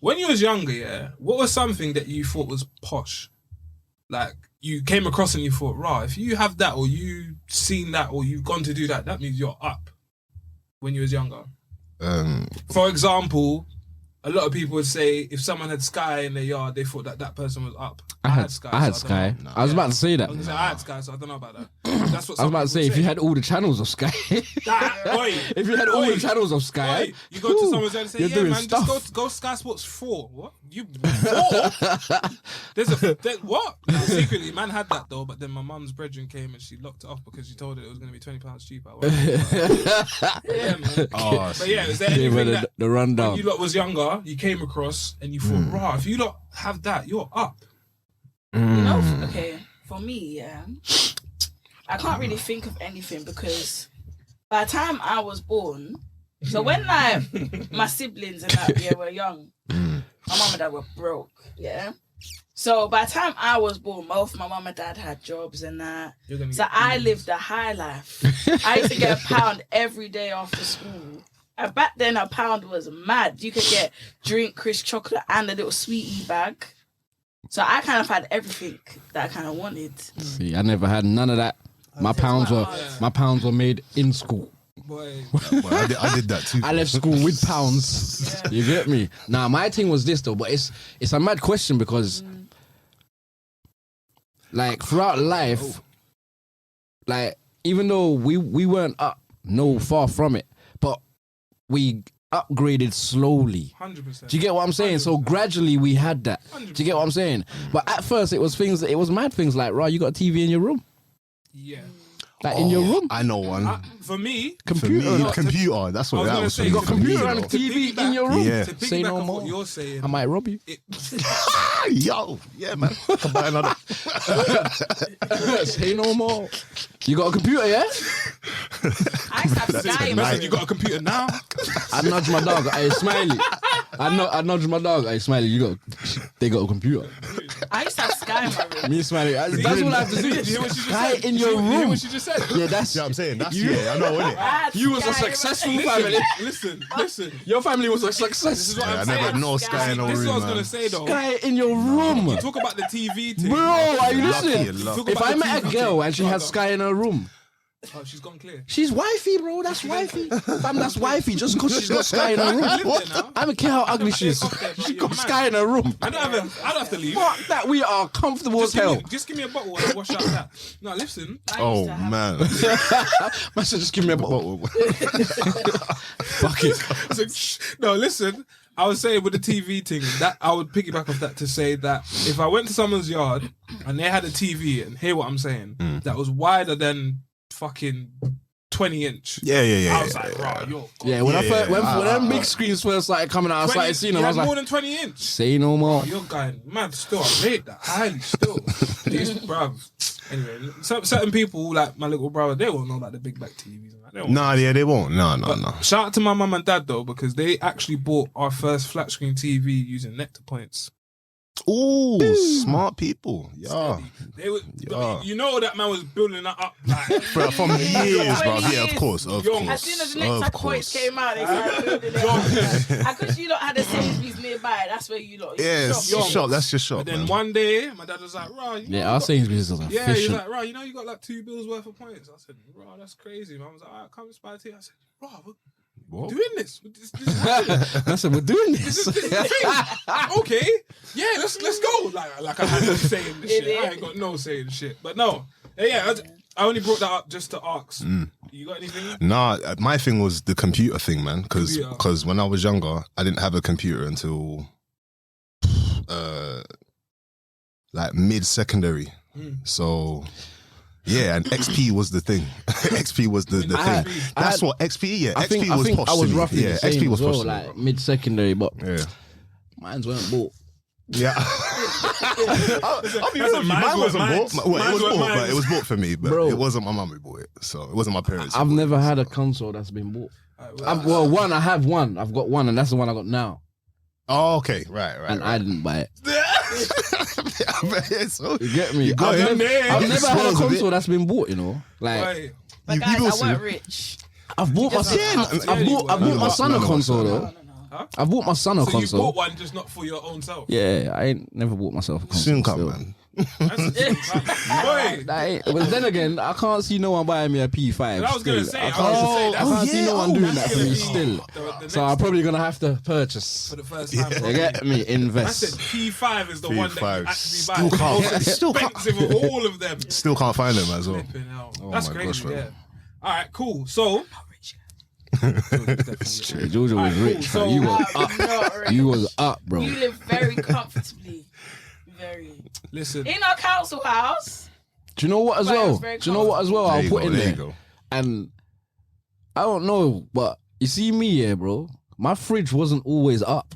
When you was younger, yeah, what was something that you thought was posh? Like, you came across and you thought, rah, if you have that or you seen that or you've gone to do that, that means you're up when you was younger. For example, a lot of people would say if someone had Sky in their yard, they thought that that person was up. I had Sky. I had Sky. I was about to say that. I had Sky, so I don't know about that. That's what I was about to say, if you had all the channels of Sky. If you had all the channels of Sky. You go to someone's and say, yeah, man, stuff. Just go Sky Sports 4. What? You 4? What? No, secretly, man had that though, but then my mum's brethren came and she locked it off because she told her it was going to be £20 cheaper. Yeah, man. Oh, but yeah, is there anything that the rundown. when you lot was younger, you came across and you thought, rah, if you lot have that, you're up. You know, okay, for me, yeah, I can't really think of anything because by the time I was born, so when like my siblings and that were young, my mum and dad were broke, yeah. So by the time I was born, both my mum and dad had jobs and that. So I lived a high life. I used to get £1 every day after school. And back then, £1 was mad. You could get drink, crisp chocolate, and a little sweetie bag. So I kind of had everything that I kind of wanted. See, I never had none of that. My pounds were made in school. Boy, I did that too. I left school with pounds. Yeah. You get me? Now my thing was this though, but it's a mad question because like throughout life, like even though we weren't up, no, far from it, but we upgraded slowly. 100%. Do you get what I'm saying? 100%. So gradually we had that. 100%. Do you get what I'm saying? But at first it was mad things like, right, you got a TV in your room? Yeah. Like in your room? I know one. For me, computer. That's what that was. Say, you got a computer and a TV in your room? Yeah. To say no more. What you're saying, I might rob you. Yo, yeah, man. Can buy another. Say no more. You got a computer, yeah? I used to have Sky in my room. You got a computer now? I nudge my dog. Hey, Smiley. I nudge my dog. Hey, Smiley, they got a computer. I used to have Sky in my room. Me and Smiley. That's all I have to do. Sky in your room. You hear what she just said? Yeah, that's. Yeah, I'm saying that's I know, innit? You was a successful family. Listen. Your family was a success. This is what I I'm saying. never had no Sky in no room. This is what I was man. gonna say though. Sky in your room. You talk about the TV thing. Bro, are you listening? Lucky. If I met a girl and she had Sky in her room, oh, she's gone clear. she's wifey, bro. That's wifey. Fam, that's wifey. Just because she's got Sky in her room. I don't care how ugly she is. She got Sky in her room. I don't have to leave. Fuck that. We are comfortable as hell. Just give me a bottle and I'll wash out that. No, listen. Oh man. Man said, just give me a bottle. Fuck it. No, listen. I was saying with the TV thing, that I would piggyback off that to say that if I went to someone's yard and they had a TV, and hear what I'm saying, that was wider than fucking 20-inch. Yeah. I was like, right, you're. Yeah, when them big screens first started coming out, I started seeing them. I was like, more than 20-inch. Say no more. Oh, you're going mad still. I rate that highly still. Jeez, bruv. Anyway, certain people like my little brother, they won't know about the big back TVs. They won't. No. Shout out to my mum and dad though, because they actually bought our first flat screen TV using Nectar points. Ooh, smart people. Yeah. They were, you know that man was building that up like, from years, bro. Yeah, of course. As soon as the next points came out, they started building it up. And because you lot had a Sainsbury's nearby, that's where you lot. Yeah, shop. That's your shop. But then one day, my dad was like, right. Our Sainsbury's was efficient. Yeah, he was like, right, you got like 2 bills worth of points. I said, right, that's crazy. Man was like, all right, come inspire tea. I said, right, we're doing this. I said, we're doing this. This is the thing. Okay, yeah, let's go. Like I had no say in this shit. I ain't got no say in shit. But no, I only brought that up just to ask. You got anything? Nah, my thing was the computer thing, man. Because when I was younger, I didn't have a computer until like mid-secondary. So. Yeah, and XP was the thing. XP was the thing. That's what XP. Yeah, XP was posh. I was roughly the same. XP was well, posh. like mid-secondary, but mines weren't bought. Yeah, I'll be honest with you, mine wasn't bought. Well, it was bought, but it was bought for me. But it wasn't my mum who bought it, so it wasn't my parents. I've never had a console that's been bought. I have one. I've got one, and that's the one I got now. Oh, okay, right. And I didn't buy it. So, you get me? I've never had a console that's been bought. You know, like guys, I weren't rich. I've bought my son. I've bought my son a console though. Huh? I've bought my son a So console. you bought one just not for your own self. Yeah, I ain't never bought myself a console. Soon come, still. man. Boy, But then again, I can't see no one buying me a P5. I was gonna still. say, I I can't, was gonna say, I can't see no one doing that for me that's still. the So I'm next probably gonna have to purchase. for the first time. You get me? I said Invest. P5 is the one that you P5. actually buy. Still The can't- most still can't- expensive of all of them. Still can't find them as well. Flipping hell. Oh That's my crazy. gosh, man. Yeah. All right, cool. So, Georgia was Alright, cool. rich. So- You was I'm up. not rich. You was up, bro. You live very comfortably. Very. listen. In our council house. Do you know what as But it was well? very Do you know what as well? There I'll you put go, in there there. you go. And I don't know, but you see me here, bro. My fridge wasn't always up.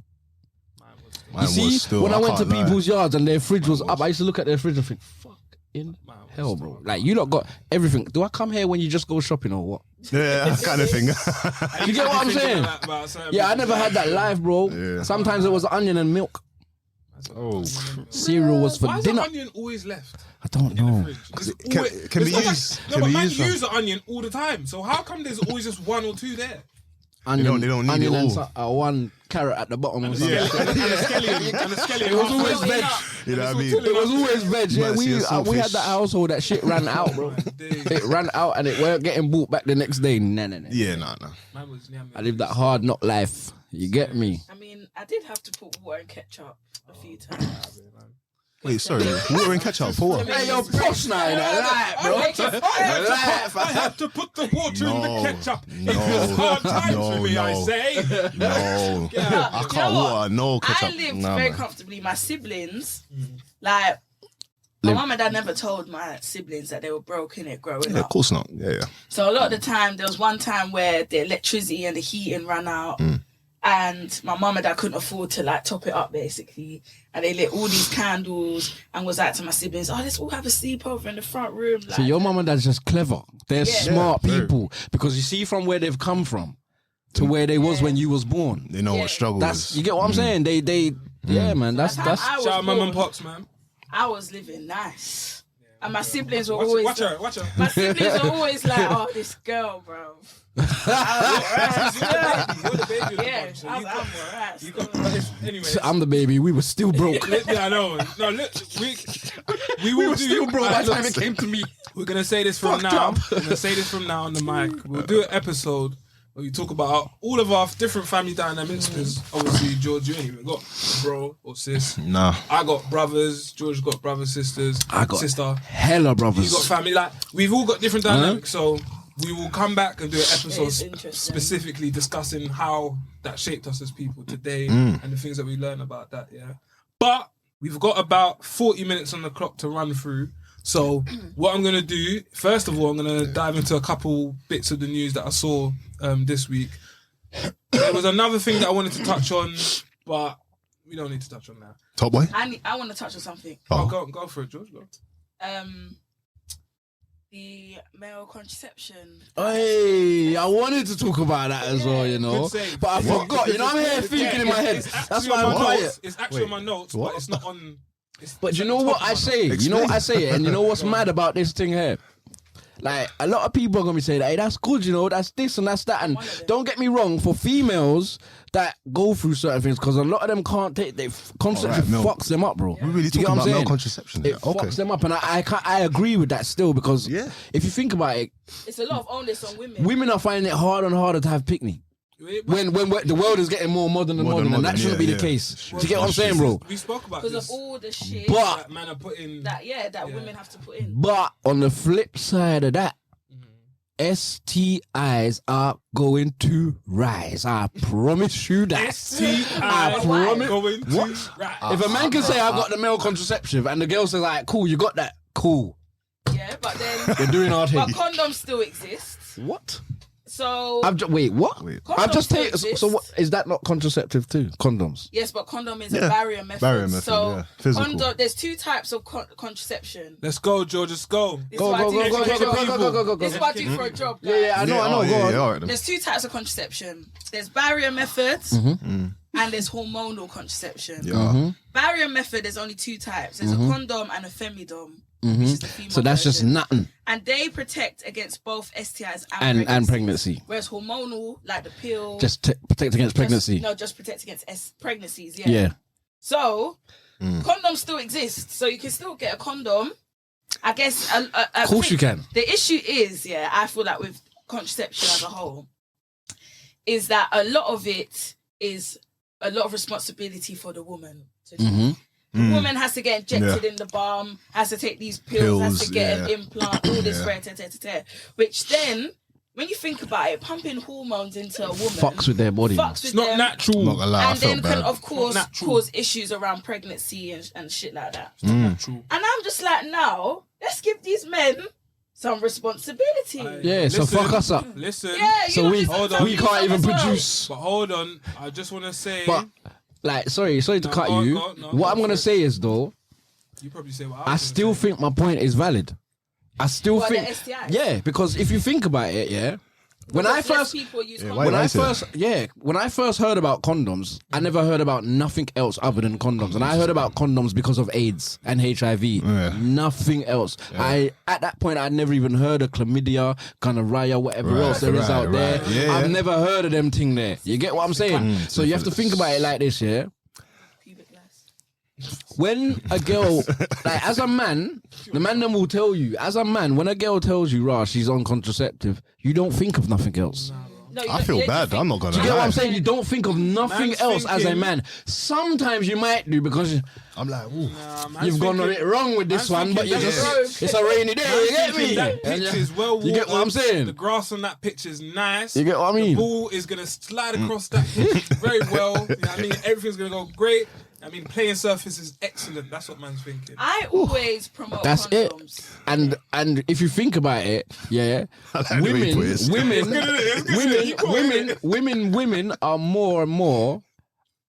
Mine You see, was still, when I went to can't lie. people's yards and their fridge was up, I used to look at their fridge and think, fuck in hell, bro. Like, you lot got everything. Do I come here when you just go shopping or what? Yeah, that kind of thing. You get what I'm saying? Yeah, I never had that life, bro. Yeah. Sometimes it was onion and milk. Oh, Cereal was for Why is dinner. the onion always left? I don't In the know. fridge? It's can- always- can it's be not used- no, can but be man used, use the onion all the time. So how come there's always just one or two there? Onion, they don't need onion it and all. one carrot at the bottom. Or something. And a skeleton. It was always Filling veg. up. you know what I mean? It was always veg. Yeah, Mercy and we had saltfish. that household that shit ran out, bro. It ran out and it weren't getting bought back the next day. Nah. Yeah, nah. I lived that hard knock life. You get me? I mean, I did have to put water and ketchup a few times. Wait, sorry. Water and ketchup for what? Hey, you're posh now, you know, like, bro. I had to put the water in the No, ketchup. no, It was hard times no, for me, I no. say. No, Yeah. I You can't know what? water. No ketchup. I lived Nah, very man. comfortably. My siblings, like, my mum and dad never told my siblings that they were broke in it growing Yeah, up. of course not. Yeah. So a lot of the time, there was one time where the electricity and the heating ran out, and my mum and dad couldn't afford to like top it up basically, and they lit all these candles and was like to my siblings, "Oh, let's all have a sleepover in the front room." Like, So your mum and dad's just clever. They're smart Yeah, people because you see from where they've come from to where they was when you was born. They know Yeah. what struggle That's is. you get what I'm saying. They yeah, man. That's by the time I was Shout out mum and born, pops, man. I was living nice, and my siblings were Watch always her, watch her. my siblings were always like, "Oh, this girl, bro." You're the baby of the Yeah, bunch, so I you was got- alright. you got- but it's- anyways. I'm the baby. We were still broke. Yeah, I know. No, look, we will do. by the time look, it came to me. We're gonna say this from now. We're gonna say this from now on the mic. We'll do an episode where we talk about all of our different family dynamics. Because obviously, George, you ain't even got bro or sis. Nah. I got brothers. George got brothers, sisters. I got sister. hella brothers. You got family. Like we've all got different dynamics. So we will come back and do an episode It's interesting. specifically discussing how that shaped us as people today and the things that we learn about that. Yeah, but we've got about 40 minutes on the clock to run through. So what I'm gonna do, first of all, I'm gonna dive into a couple bits of the news that I saw this week. There was another thing that I wanted to touch on, but we don't need to touch on that. Top boy? I want to touch on something. Oh, Oh. go for it, George. Go. The male contraception. Hey, I wanted to talk about that as well, you know, Good save. but I forgot. You know, I'm here thinking in my head. It's That's actually why on I'm my quiet. notes. It's actually on my notes, What? but it's not on. But you know what I say? You know what I say? And you know what's mad about this thing here? Like, a lot of people are going to be saying, hey, that's good, you know, that's this and that's that. And don't get me wrong, for females that go through certain things, because a lot of them can't take, contraceptive Milk. fucks them up, bro. We're really Do you talking get what I'm about male saying? contraception. It fucks them up. And I agree with that still, because Yeah. if you think about it, It's a lot of onus on women. women are finding it harder and harder to have picnic. When the world is getting more modern and modern, and that shouldn't be the case. Do you get what I'm saying, bro? We spoke about Because this. of all the shit But That man are putting. that women have to put in. But on the flip side of that, STIs are going to rise. I promise you that. STI I promise. going to What? right. If a man can say I got the male contraceptive and the girl says like, cool, you got that, cool. Yeah, but then You're doing our thing. but condoms still exist. What? So Wait, what? Wait. I've just Condoms taken. exist. So what is that not contraceptive too? Condoms. yes, but condom is a Yeah. barrier method. Barrier method, So yeah. Physical. there's two types of contraception. Let's go, George. Let's go. This is Go what I go do go for go a go job. go go go go This is go. what I do for a job. Yeah, I know. Yeah, Go on. yeah, all right then. There's two types of contraception. There's barrier methods Mm-hmm. and there's hormonal contraception. Yeah. Barrier method, there's only 2 types. There's a condom and a femidom, which is the female So that's just version. nothing. And they protect against both STIs And pregnancy. Whereas hormonal, like the pill, Just protect against pregnancy. just protect against pregnancies. Yeah. So condoms still exist, so you can still get a condom. I guess. Of course you can. The issue is, I feel like with contraception as a whole, is that a lot of it is a lot of responsibility for the woman. The woman has to get injected in the bum, has to take these pills, has to get an implant, all this which then, when you think about it, pumping hormones into a woman Fucks with their body. It's not natural. Not gonna lie, I and felt then bad. can of course Natural. cause issues around pregnancy and shit like that. It's not natural. And I'm just like, now let's give these men some responsibility. Yeah, so fuck us up. Listen. Yeah, you So lot we just hold fuck on. we us can't up even as well. produce. But hold on, I just want to say. But like, sorry to cut go- you. go- no, What go I'm for gonna it. say is though, You probably say what I still think my point is valid. I still What, think, the STIs? yeah, because if you think about it, when I Because less first people use Yeah, condoms. why- when I say that? first when I first heard about condoms, I never heard about nothing else other than condoms, and I heard about condoms because of AIDS and HIV. Nothing else. I at that point I'd never even heard of chlamydia, gonorrhea, whatever else there is out there. right. Yeah, I've yeah. never heard of them thing there. You get what I'm saying? So you have to think about it like this, yeah. Pubic lice. When a girl, like as a man, the man then will tell you, as a man, when a girl tells you, rah, she's on contraceptive, you don't think of nothing else. No, you I don't- feel you don't bad. think- I'm not gonna Do you get what lie. I'm saying? You don't think of nothing Man's else as a thinking- man. Sometimes you might do because I'm like, ooh. you've gone a bit wrong with this man's one, but you thinking just, that- it's a rainy day, you get me? That And pitch is well watered. You get what I'm saying? The grass on that pitch is nice. You get what I The mean? ball is gonna slide across that pitch very well. You know what I mean, everything's gonna go great. I mean, playing surface is excellent. That's what man's thinking. I always promote That's it. condoms. And if you think about it, yeah, I like the way you put it. women are more and more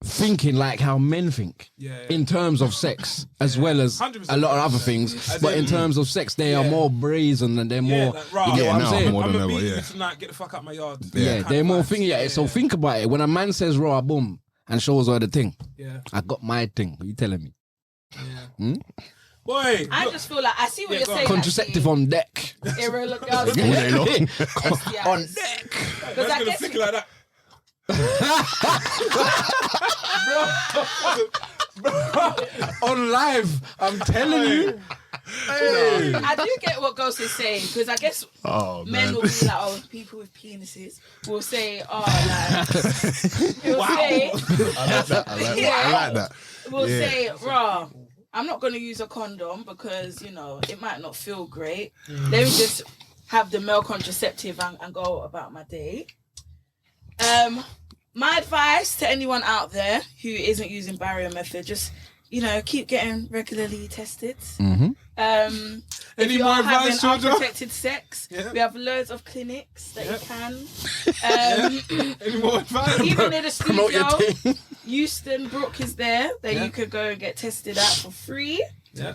thinking like how men think Yeah. in terms of sex as well as 100%. a lot of other things. As But in in- terms of sex, they are Yeah. more brazen and they're more. like, right. You get Yeah, what now I'm saying? more I'm than gonna ever, beat yeah. you tonight. Get the fuck out my yard. Yeah, Kind they're of more vibes. thinking at it. So think about it. When a man says raw boom and shows her the thing, Yeah, I got my thing. What are you telling me? yeah. Boy, I look, just feel like I see what Yeah, you're go on. saying. Contraceptive on deck. Irrelevant. All day long. On deck. Because man's I gonna guess think like that. On live. I'm telling you. Hey. I do get what Ghost is saying because I guess Oh, men man. will be like, oh, people with penises will say, oh, like, he'll say, I like that. I like that. will Yeah. say, raw, I'm not going to use a condom because, you know, it might not feel great. Let me just have the male contraceptive and go about my day. My advice to anyone out there who isn't using barrier method, just, you know, keep getting regularly tested. If Any you more are having advice, Georgia? unprotected sex, Yeah. we have loads of clinics that Yeah. you can. Any more advice? Even in the Promote your studio, thing. Euston Brook is there that Yeah. you could go and get tested at for free. Yeah.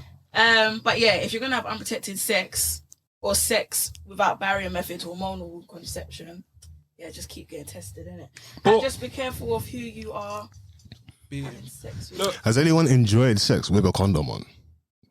But yeah, if you're gonna have unprotected sex or sex without barrier method, hormonal contraception, yeah, just keep getting tested, innit? But- And just be careful of who you are Be- having sex with. Look, Has anyone enjoyed sex with a condom on?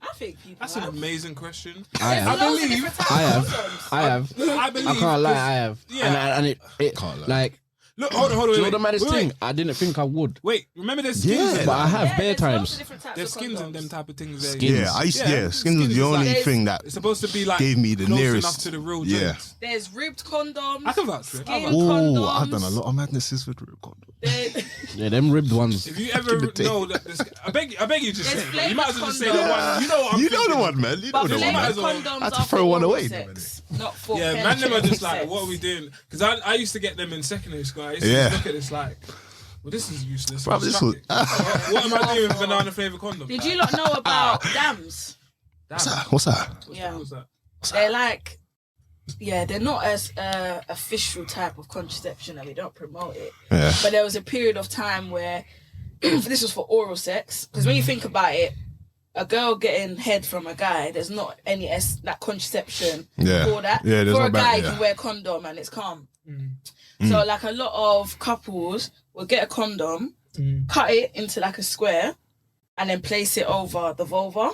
I think people that's an have. amazing question. I There's have. loads of believe- different types I of have. condoms. I have. I believe. I can't lie, I have. Yeah. And it Can't lie. like, Look, hold on, do you know wait, the maddest wait, thing? wait. I didn't think I would. Wait, remember there's skins Yeah. in But I have Yeah, bare there's loads of times. different types There's of skins in condoms. them type of things. There. Skins. Yeah, I used, yeah, skins was is the only like- thing that It's supposed to be like gave me the close nearest. enough to the real Yeah. joints. There's ribbed condoms. I can vouch for it. Skin Oh, condoms. I've done a lot of madnesses with condom. There- Yeah, them ribbed ones. If you ever the day. know that, I beg you, just say There's it. You might as well just say the flavoured one. You know what I'm You know the thinking. one, man. You know But the one, flavored might man. as well- condoms I had to are throw for one oral away, sex, not for Yeah, man, them are just like, penetrative what are we sex. doing? Because I used to get them in secondary school. I used to Yeah. look at this like, well, this is useless. Bruv, I'll this chuck was- it. What am I doing with banana flavour condom? Did you not know about dams? What's that? Yeah. What's that? They're like, yeah, they're not as official type of contraception and we don't promote it. Yeah. But there was a period of time where this was for oral sex. Because when you think about it, a girl getting head from a guy, there's not any like contraception Yeah. for that. Yeah, there's for no a guy, you yeah. can wear a condom and it's calm. So like a lot of couples will get a condom cut it into like a square, and then place it over the vulva.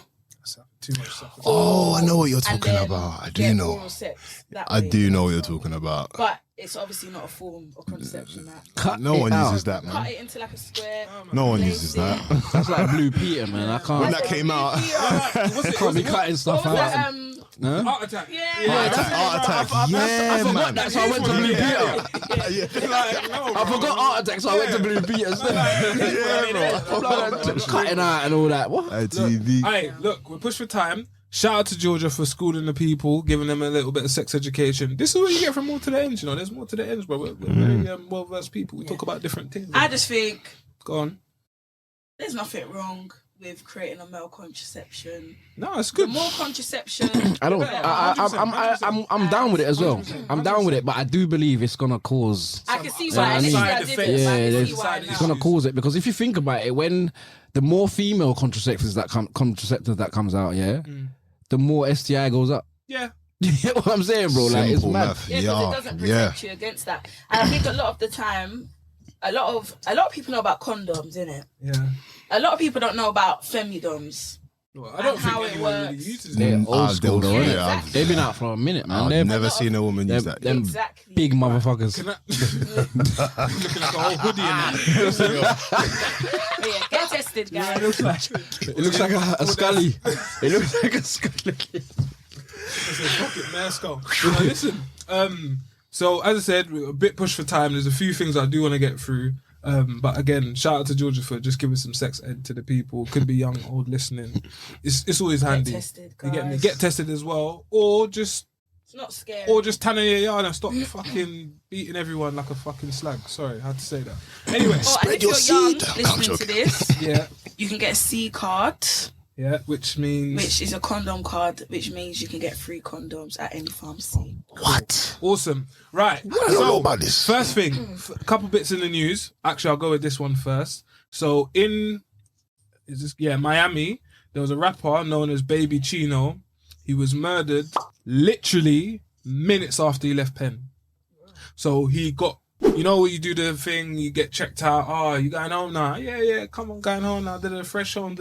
Too much stuff. Oh, I know what you're And talking then about. I do get know. oral sex that I way. do know what you're talking about. But it's obviously not a form of contraception. That. No one uses that, man. Cut it into like a square. No one place uses it. that. That's like Blue Peter, man. I can't. When that came out, Can't be cutting stuff What was out. that? Huh? Heart attack. Yeah. Heart attack. Yeah, I forgot man. that, so I went to Blue Peter. I forgot Heart Attack, so I went to Blue Peter. Cutting out and all that. What? ITV. Hey, look, we're pushed for time. Shout out to Georgia for schooling the people, giving them a little bit of sex education. This is what you get from more to the ends, you know. There's more to the ends, bro. We're very well-versed people. We talk about different things. I just think Go on. there's nothing wrong with creating a male contraception. No, it's The good. more contraception, I don't. the I'm down with it as well. I'm down with it, but I do believe it's gonna cause. I can see Yeah, why. I mean- Initially I Side didn't, effects. but I Yeah, can there's- see why It's now. gonna cause it because if you think about it, when the more female contraceptives that comes out, the more STI goes up. Yeah. You get what I'm saying, bro? Like it's Simple mad. math. Yeah, because it doesn't protect you against that. And I think a lot of the time, a lot of people know about condoms, innit? Yeah. A lot of people don't know about femidoms. Well, I don't And think how it anyone really works. uses They're it. old school, though, Yeah, innit? exactly. They've been out for a minute, man. I've They're never seen a woman use that. them Exactly. big motherfuckers. Can I- looking like a whole hoodie in that. But yeah, get tested, guys. It looks like a scully. It looks like a scully. Fuck it, man, let's go. Now, listen, so as I said, we're a bit pushed for time. There's a few things I do want to get through. But again, shout out to Georgia for just giving some sex ed to the people. Could be young, old listening. It's always handy. tested, You get me? guys. Get tested as well, or just It's not scary. tan in your yard and stop fucking beating everyone like a fucking slag. Sorry, I had to say that. Anyway, Or, and Spread if your you're young, seed. I'm listening to joking. this, yeah, you can get a C card, which means which is a condom card, which means you can get free condoms at any pharmacy. What? awesome. Right. I don't know about this. First thing, a couple bits in the news. Actually, I'll go with this one first. So Miami, there was a rapper known as Baby Chino. He was murdered literally minutes after he left Penn. So he got, you know, you do the thing, you get checked out. Oh, you going home now? Yeah, come on, going home now. Fresh home.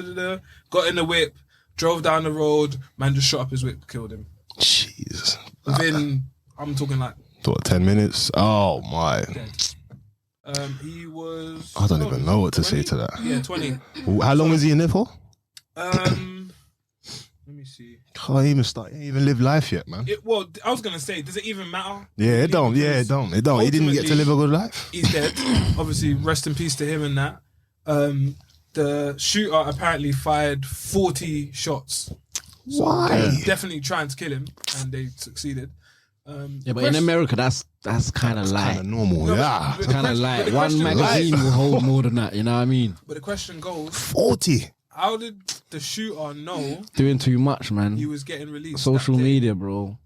Got in the whip, drove down the road. Man just shot up his whip, killed him. Jeez. Within, I'm talking like, What, 10 minutes? Oh, my. he was. I don't even know what to say to that. Yeah, 20. How long was he in there for? Let me see. Can't even start. He ain't even live life yet, man. Well, I was gonna say, does it even matter? Yeah, it don't. Yeah, it don't. It don't. He didn't get to live a good life. He's dead. Obviously, rest in peace to him and that. The shooter apparently fired 40 shots. So Why? they're definitely trying to kill him, and they succeeded. Yeah, but in America, that's kind of Kind like of normal. Yeah. kind of like the one question- magazine will hold more than that. You know what I mean? But the question goes, 40. how did the shooter know Doing too much, man. he was getting released? Social that day? media, bro.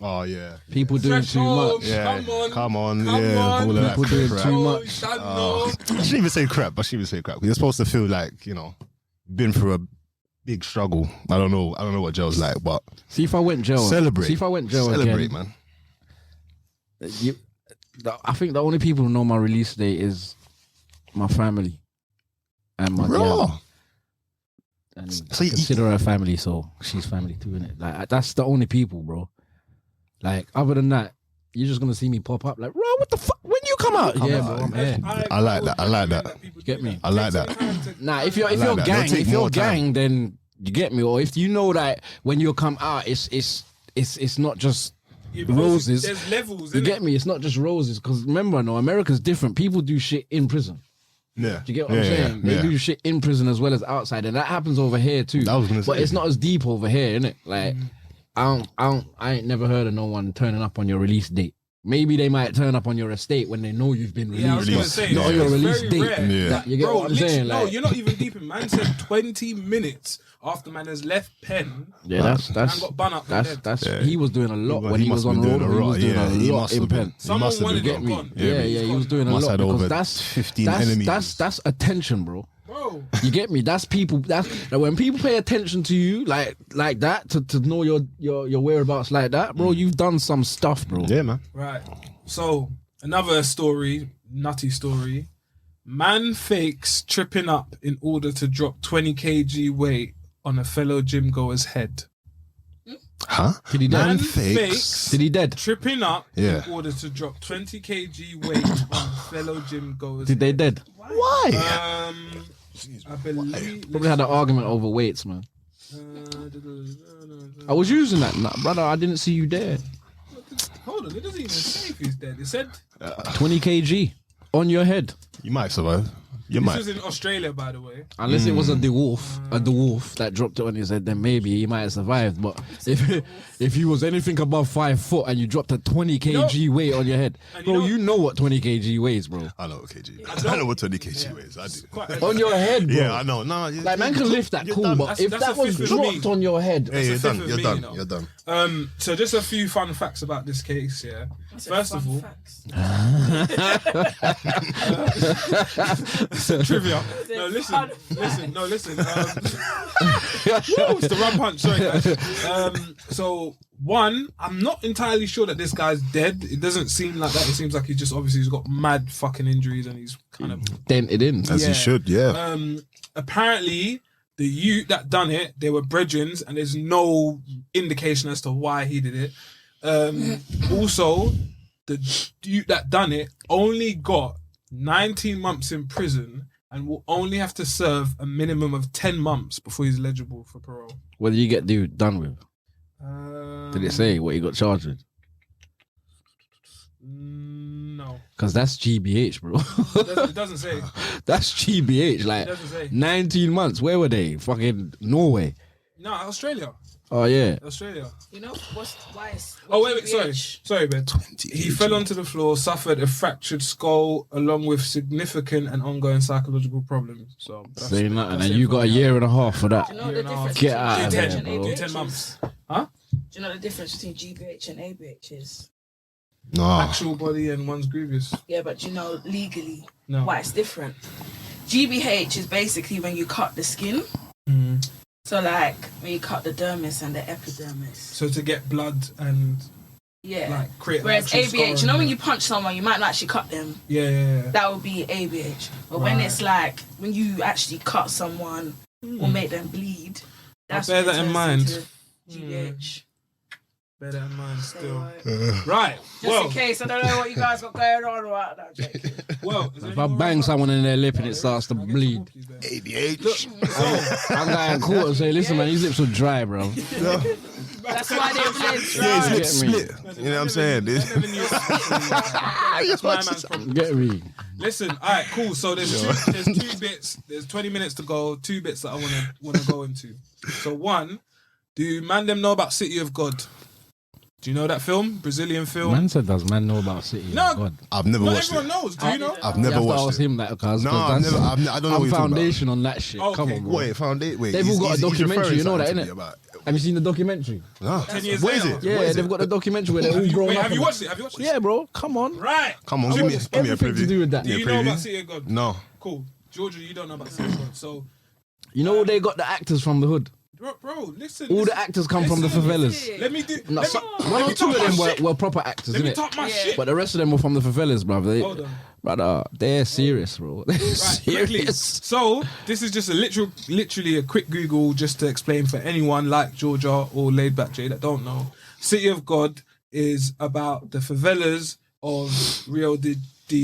Oh, yeah. People doing too Threshold. much. Yeah. Come on. Yeah. All of that People doing crap. too Oh, much. Shannon. I shouldn't even say crap. You're supposed to feel like, you know, been through a big struggle. I don't know what jail's like, but See if I went jail. celebrate. See if I went jail Celebrate, again. man. I think the only people who know my release date is my family and my Bro. dad. And So you- consider her family, so she's family too, innit? Like that's the only people, bro. Like other than that, you're just gonna see me pop up like, bro, what the fuck? When you come out? Yeah, bro, I'm here. I like that. People Get do me? I like that. Nah, if you're like that. gang, It'll take if you're more time. gang, then you get me. Or if you know that when you come out, it's not just roses. There's levels. You innit? get me? It's not just roses. Because remember, no, America's different. People do shit in prison. Yeah. Do you get what I'm saying? They do shit in prison as well as outside, and that happens over here too. I was gonna But say. it's not as deep over here, innit? Like, I ain't never heard of no one turning up on your release date. Maybe they might turn up on your estate when they know you've been released. Yeah, I was gonna Release. say, Not on your it's release very date. rare. Yeah. That- you get Bro, what I'm literally, saying? no, Like, you're not even deep in. Man said 20 minutes after man has left Penn. yeah, that's Man got bun up and dead. Yeah. he was doing a lot He when he must was have on been road. doing a He lot. was doing Yeah, a he lot must have in been. Penn. He Someone must have wanted been. him gone. Yeah, he's he gone. was doing a Must lot had because over that's 15 enemies. That's attention, bro. Bro, You get me? That's people. That's like when people pay attention to you like that to know your whereabouts like that, bro. You've done some stuff, bro. Yeah, man. right. So another story, nutty story. Man fakes tripping up in order to drop 20 kg weight on a fellow gym goer's head. Huh? Did he dead? Man fakes Did he dead? tripping up Yeah. in order to drop 20 kg weight on fellow gym goer's Did they head. dead? Why? I believe. Probably had an argument over weights, man. I was using that, brother. I didn't see you there. Hold on, it doesn't even say if he's dead. It said 20 kg on your head. You might survive. You this might. was in Australia, by the way. Unless it was a dwarf that dropped it on his head, then maybe he might have survived. But if he was anything above 5 foot and you dropped a 20 kg weight on your head, bro, you know what 20 kg weighs, bro. I know what kg. I know what 20 kg weighs. I do. On your head, bro. Yeah, I know. Nah, Like, man can lift that, cool, done. but if That's that a was fifth of me. dropped on your head, Hey, you're That's a done. fifth You're of me, done. you know. You're done. So just a few fun facts about this case, yeah. First of all, trivia. No, listen. It's the rum punch. Sorry, guys. So one, I'm not entirely sure that this guy's dead. It doesn't seem like that. It seems like he's got mad fucking injuries and he's kind of dented in. As he should, yeah. Apparently, the youth that done it, they were brethrens, and there's no indication as to why he did it. Also, the youth that done it only got 19 months in prison and will only have to serve a minimum of 10 months before he's eligible for parole. What did you get done with? Did it say what he got charged with? No. Because that's GBH, bro. It doesn't say. That's GBH. Like, It doesn't say. 19 months. Where were they? Fucking Norway. No, Australia. Oh, yeah. Australia. You know why? Oh, wait, sorry, Ben. He fell onto the floor, suffered a fractured skull, along with significant and ongoing psychological problems. So that's, Say nothing. that's And it you for got a now. year and a half for that. Do you know the difference Get out of between there, GBH and bro. ABH? 10 months. Huh? Do you know the difference between GBH and ABH is? No. Actual body and one's grievous. Yeah, but do you know legally No. why it's different? GBH is basically when you cut the skin. Mm. So like when you cut the dermis and the epidermis. So to get blood and Yeah. like create. Whereas an actual ABH, you scar know and- when you punch someone, you might not actually cut them. Yeah. That would be ABH. But when Right. it's like when you actually cut someone or make them bleed, that's bear when it that in turns mind. into GBH. Bear that in mind still. So, Right. just Well, in case, I don't know what you guys got going on right now. Jake. well. If I bang someone in their lip and it starts to bleed, ADH. I'm going to court and say, listen, man, these lips are dry, bro. That's why they bled Yeah, his dry. lips Get me. split. You know what I'm saying? That's my man's problem. Get me. Listen, all right, cool. So there's two bits. There's 20 minutes to go. 2 bits that I wanna go into. So one, do man them know about City of God? Do you know that film? Brazilian film. Man said, does man know about City? No. God. I've never Not watched everyone it. knows. Do you know? I've You never have to watched ask it. him that, because No, I don't know I'm what you're talking about. foundation on that shit. Okay. Come on, bro. Wait, wait. They've all got a he's documentary, referring you know that, something innit? to me about- Have you seen the documentary? No. 10 years Where is later. it? Yeah, Where is they've it? got the documentary where they're all grown up. Have you watched it? Have you watched it? Yeah, bro. Come on. Right. Come on, I give me want a everything preview. to do with that. Do Yeah, you know preview. about City of God? No. Cool. Georgia, you don't know about City of God. So, You know they got the actors from the hood. bro, listen. All the listen. actors come from the favelas. Let me do. No, let me- one let or me two talk of them my shit. were proper actors, Let me innit? talk my Yeah. shit. But the rest of them were from the favelas, bruv. Hold on. Brother, they're serious, bro. They're Right, quickly. serious. So this is just literally a quick Google just to explain for anyone like Georgia or Laid Back Jay that don't know. City of God is about the favelas of Rio de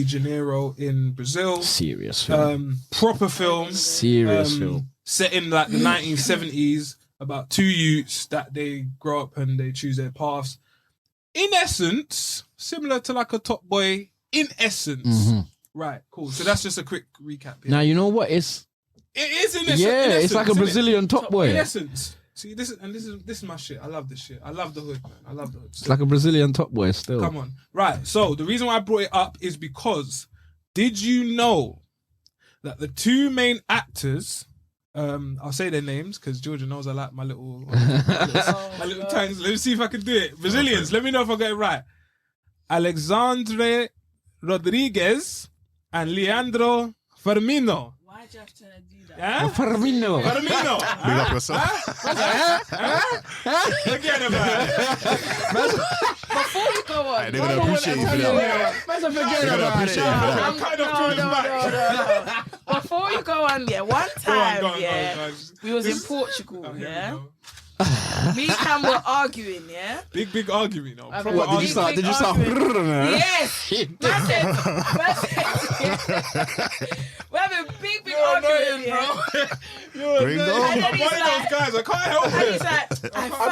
Janeiro in Brazil. Serious film. Proper film. Serious film. Set in like the 1970s about two youths that they grow up and they choose their paths. In essence, similar to like a Top Boy. In essence. Right, cool. So that's just a quick recap here. Now, you know what? It It is in essence. yeah, in essence, it's like a isn't it? Brazilian Top In Boy. essence. See, this is my shit. I love this shit. I love the hood, man. I love the hood. It's like a Brazilian Top Boy still. Come on. Right. So the reason why I brought it up is because did you know that the two main actors, I'll say their names because Georgia knows I like my little tongues. Let me see if I can do it. Brazilians, let me know if I get it right. Alexandre Rodriguez and Leandro Firmino. Why you have to do that? Huh? Firmino. Firmino. Big up yourself. Forget about it. Before you go on, They're gonna appreciate you for that. Forget They're gonna about appreciate it. you for that. I'm kind of pulling back. no. Before you go on, one time, Go on. we was in Portugal, Me and Cam were arguing, Big argument, no. What, Proper What, did you start? Did you start? Yes. We're having big argument, Bring And on. then I'm he's one of those like, guys. I can't help and it. he's like,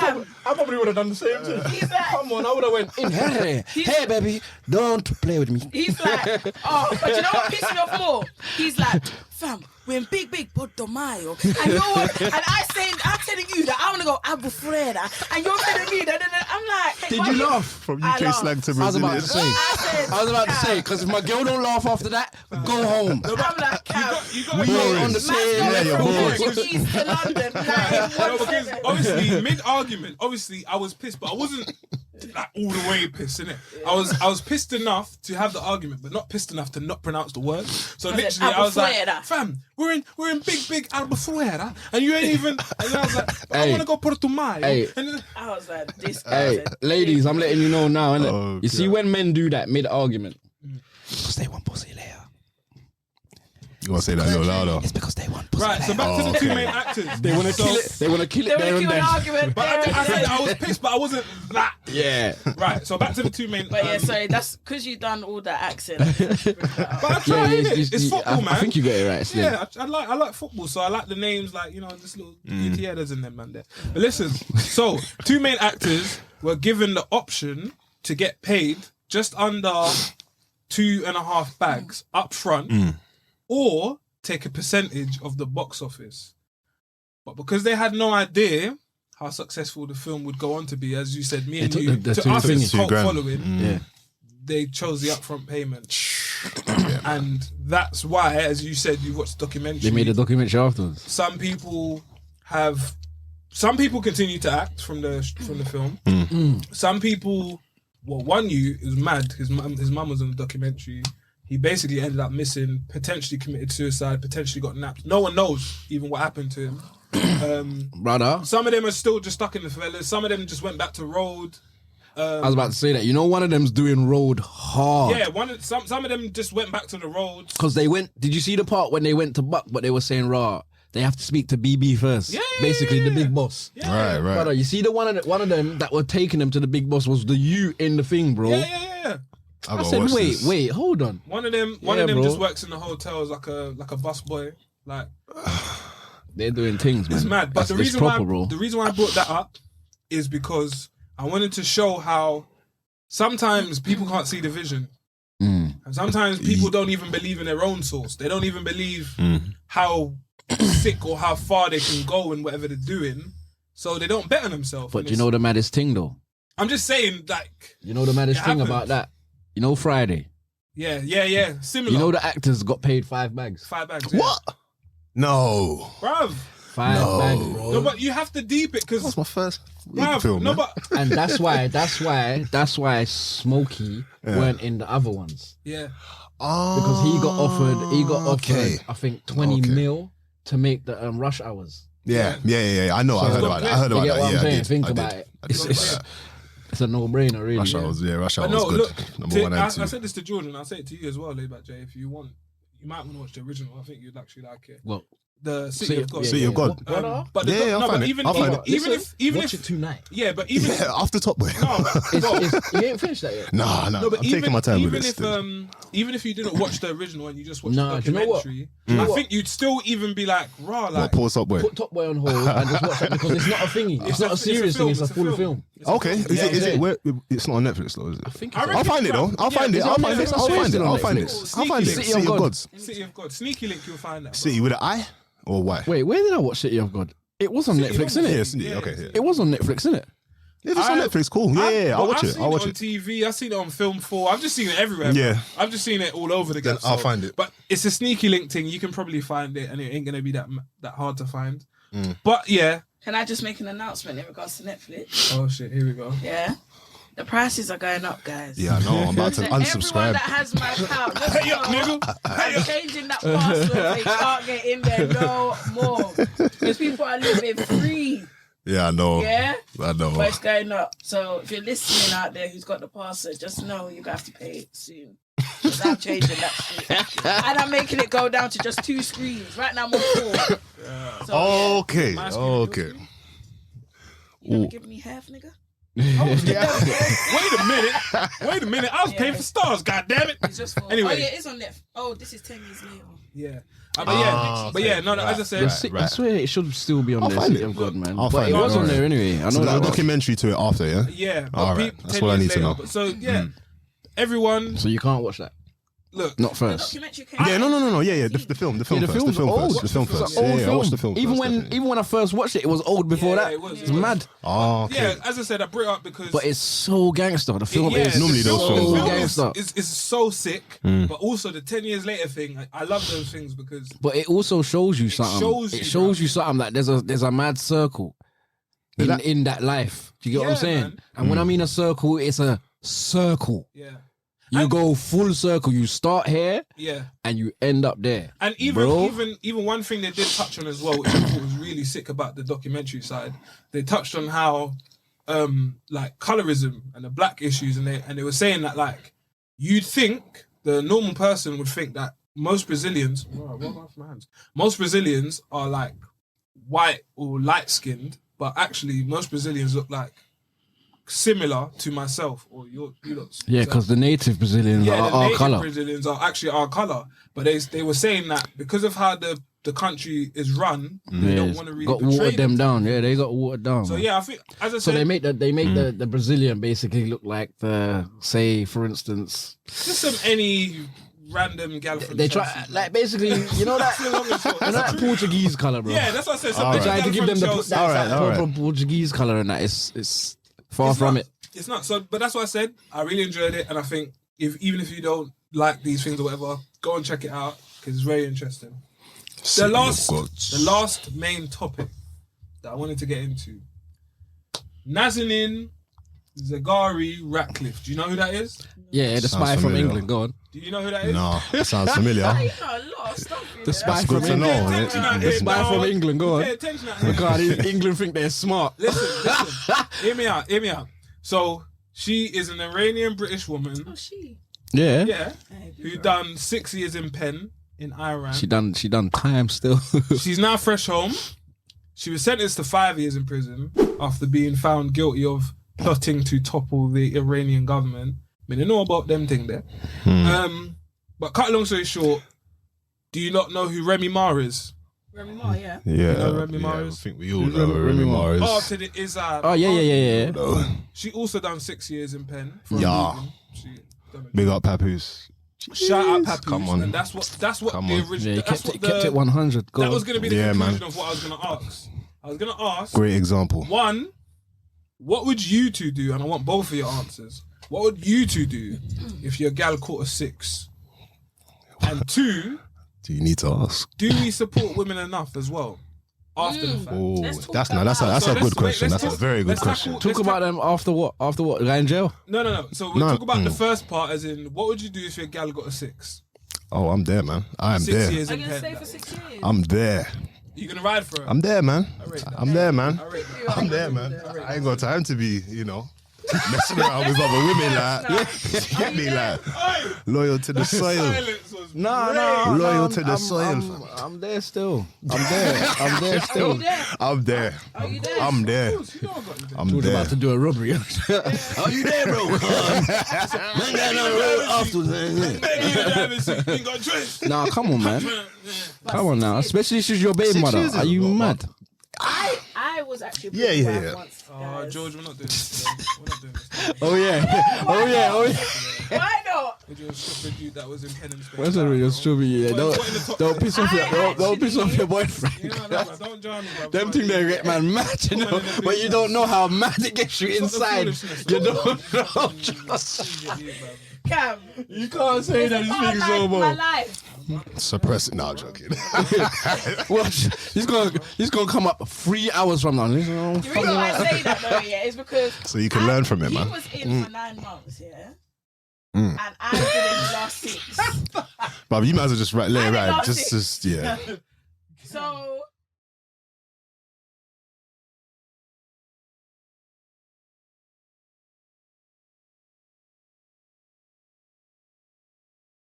fam. I probably would have done the same thing. He's like, Come on, I would have went in. Hey, baby, don't play with me. He's like, oh, but you know what pissed me off more? He's like, fam, we're in big Porto Mayo. And you're what? And I'm telling you that I want to go Albufeira. And you're telling me that. I'm like, hey, Did you laugh? From I UK laughed. slang to I was about to Brazilian. say. I was about to say, because if my girl don't laugh after that, go home. I'm like, Cam, You got We ain't on the same man's you're going bored. from Portuguese to London. Like, No, because obviously mid-argument, obviously I was pissed, but I wasn't like all the way pissed, innit? I was pissed enough to have the argument, but not pissed enough to not pronounce the word. So literally, I was like, Albufeira. "Fam, we're in big Albufeira, and you ain't even." And I was like, "I Hey. want to go Porto Mayo." Hey. And then, I was like, this guy. Hey, ladies, I'm letting you know now, innit? Oh, You see, God. when men do that mid-argument, because they want pussy later. You want to say that a little louder? It's because they want pussy right, so later. back to the two main actors. They want to kill it. They want to kill They it were there and an then. argument. But I said I was pissed, but I wasn't that. Yeah. Right, so back to the two main. But yeah, sorry, that's because you done all that accent. But I try, innit? It's football, man. I think you got it right, Slim. Yeah, I like football, so I like the names, like, you know, this little ETLers in them, man. There. But listen, so two main actors were given the option to get paid just under 2.5 bags up front, or take a percentage of the box office. But because they had no idea how successful the film would go on to be, as you said, me and took you, the to two us, it's thingies. cult $2,000. following. Yeah. They chose the upfront payment. And that's why, as you said, you watched the documentary. They made a documentary afterwards. Some people continue to act from the film. Some people, well, one youth is mad. His mum was in the documentary. He basically ended up missing, potentially committed suicide, potentially got napped. No one knows even what happened to him. Brother, Some of them are still just stuck in the fellas. Some of them just went back to road. I was about to say that. You know, one of them's doing road hard. Yeah, some of them just went back to the roads. Because they went, did you see the part when they went to Buck, but they were saying, raw, they have to speak to BB first. Yeah. Basically, the big boss. Yeah. Right. Brother, you see the one of them that were taking them to the big boss was the you in the thing, bro. Yeah. I said, wait, hold on. One of them bro. just works in the hotel as like a bus boy. Like, They're doing things, man. it's mad. But It's proper, bro. the reason why I brought that up is because I wanted to show how sometimes people can't see the vision. And sometimes people don't even believe in their own source. They don't even believe how sick or how far they can go in whatever they're doing. So they don't bet on themselves. But you know the maddest thing, though? I'm just saying, like, You know the maddest It thing happens. about that? You know Friday? yeah. Similar. You know the actors got paid 5 bags? 5 bags. Yeah. What? No. Bruv. 5 bags, bro. No, but you have to deep it because That's my first film. no, man. but And that's why Smokey weren't in the other ones. yeah. Because he got offered Okay. I think 20 mil to make the rush hours. Yeah. I know. I heard about that. You get what I'm Yeah, I saying? did. Think I about did. it. I did. It's a no-brainer, really. Rush yeah. Hour was But good. no, look, Number 1 I and 2. said this to Jordan. I'll say it to you as well, Layback Jay. If you want, you might want to watch the original. I think you'd actually like it. Well, The City of God. City of God. But the, Yeah, I'll find it. I'll find it. even watch if it tonight. yeah, but even if, Yeah, after Top Boy. no, well, You ain't finished that yet. Nah, no, but I'm even, taking my time even with it if still. even if you didn't watch the original and you just watched Nah, the do you know what? documentary, Do you know I what? think you'd still even be like, raw, like What, pause Top Boy? Put Top Boy on hold and just watch it because it's not a thingy. It's not a serious thing. It's a full film. Okay, is Yeah, it? yeah. Where? It's not on Netflix though, is it? I think I it's reckon- I'll find it though. I'll find it. it's I'll on find Netflix. it. I'll find it. I'll find it. Sneaky I'll find it. Link. City of Gods. City of God, Sneaky Link, you'll find that. City with an I or Y? Wait, where did I watch City of God? It was on Netflix, of innit? Yeah, City. Okay, yeah. It was on Netflix, innit? If it's on Netflix, cool. Yeah, I'll watch it. I'll watch on it. TV. I've seen it on Film 4. I've just seen it everywhere. Yeah. man. I've just seen it all over the Then place. I'll find it. But it's a Sneaky Link thing. You can probably find it, and it ain't gonna be that hard to find. But yeah. Can I just make an announcement in regards to Netflix? Oh shit! Here we go. Yeah. The prices are going up, guys. Yeah, I know. I'm about to Everyone unsubscribe. that has my account, I'm changing that password. They can't get in there no more because people are living free. Yeah, I know. Yeah, I know. but it's going up. So if you're listening out there who's got the password, just know you're gonna have to pay it soon. Because I'm changing that shit. And I'm making it go down to just 2 screens. Right now I'm on 4. So, Okay. yeah. Okay. You never give me half, nigga? Wait a minute. I was paying for stars, goddammit. It's just for... Anyway. Oh, yeah, it's on Netflix. Oh, this is 10 years later. Yeah. But yeah, no, as I said, I swear it should still be on there. find City it. of God, man. I'll But find it it, was on alright. there anyway. I know So that. there's a documentary to it after, yeah? yeah. But All right. That's 10 what I years need to later. know. So yeah, everyone, So you can't watch that. look. Not The first. documentary came Yeah, out. no. Yeah. The film Yeah, first. The film first. The film It's first. an old Yeah, I film. watched the film Even first. when I first watched it, it was old before Yeah, that. it was. It's mad. Oh, okay. Yeah, as I said, I brought it up because. But it's so gangster. The film yeah, is normally those so films are- gangster. is so sick, but also the 10 years later thing. I love those things because But it also shows you something. shows It you, shows bro. you something that there's a mad circle in that life. Do you get what I'm Yeah, saying? man. And when I mean a circle, it's a circle. yeah, You go full circle. You start here yeah. and you end up there. And Bro. even one thing they did touch on as well, which I thought was really sick about the documentary side, they touched on how like colorism and the black issues, and they were saying that like you'd think the normal person would think that most Brazilians are like white or light skinned, but actually most Brazilians look like similar to myself or you lot. Yeah, because the native Brazilians the are our native color. Brazilians are actually our color, but they were saying that because of how the country is run, they don't want to really got portray watered them themselves. down. Yeah, they got watered down. So man. yeah, I think as I So said, they make the Brazilian basically look like say for instance just some any random gal from they try Chelsea, like basically you know that That's the long and short. you know that Portuguese color, bro. Yeah, that's what I said. Some All They big try gal to give from them the Chelsea. that all right. proper Portuguese color and that it's far It's from not- it. It's not. So, but that's what I said. I really enjoyed it, and I think even if you don't like these things or whatever, go and check it out because it's very interesting. The last main topic that I wanted to get into: Nazanin Zaghari Ratcliffe. Do you know who that is? Yeah, the Sounds spy from familiar. England. Go on. Do you know who that is? No, that sounds familiar. You know a lot of stuff. The spy That's from good to know. England. Pay attention out The here, spy dog. from England. Go Pay on. attention out here. God, England think they're smart. Listen. Hear me out. So she is an Iranian British woman. Oh, she. Yeah. Yeah, who done 6 years in pen in Iran. She done time still. She's now fresh home. She was sentenced to 5 years in prison after being found guilty of plotting to topple the Iranian government. I mean, I know about them thing there. But cut a long story short, do you not know who Remy Ma is? Remy Ma, yeah. Yeah, know Remy Ma I is? think we all know who Remy Ma is. After the Izad. Oh yeah. She also done 6 years in pen. For Yeah. reading. She done a- Big up Papoose. Shout out Papoose. Come on. And that's what Come the on. original. Yeah, that's kept what it 100. Go that on. was going to be the Yeah, conclusion man. of what I was going to ask. I was going to ask. Great example. One, what would you two do? And I want both of your answers. What would you two do if your gal caught a 6? And 2, Do you need to ask? do we support women enough as well after the fact? Oh, Let's talk that's about that's So a let's- good question. let's That's a talk- very good let's question. tackle- Talk about them after what? After what? Guy in jail? No. So we'll No, talk about the first part, as in, what would you do if your gal got a 6? Oh, I'm there, man. I am 6 there. years Are in you going to pen. stay for 6 years? I'm there. You gonna ride for her? I'm there, man. rate that. I'm there, man. I rate that. I'm there, man. I ain't got time to be, messing around with other women like. Get me like loyal to the soil. Silence was No. Loyal to the soil. I'm there still. I'm there still. I'm there. Are you there? I'm there. You know I got you there. I'm We're there. about to do a robbery. Are you there, bro? You ain't got a choice. Nah, come on, man. Come on now. Especially if she's your baby 6 mother. years Are you ago, mad? I was actually Yeah, pretty yeah, wild yeah. once, Oh, guys. George, we're not doing this today. We're not doing this today. Oh yeah. Why not? With your stripper dude that was in pen and space. What's that with your strawberry? Yeah, don't piss off don't piss off your boyfriend. Yeah, no, don't drown me, bro. Them thing they get man mad, you know, but you don't know how mad it gets you inside. You don't know. Cam, You can't say that these things no more. my life. Suppress it. Nah, I'm joking. Watch, he's gonna come up 3 hours from now. The reason why I say that though, yeah, is because So you can learn from it, man. He was in for 9 months, yeah, and I didn't last 6. But you might as well just let it I didn't ride. last Just yeah. So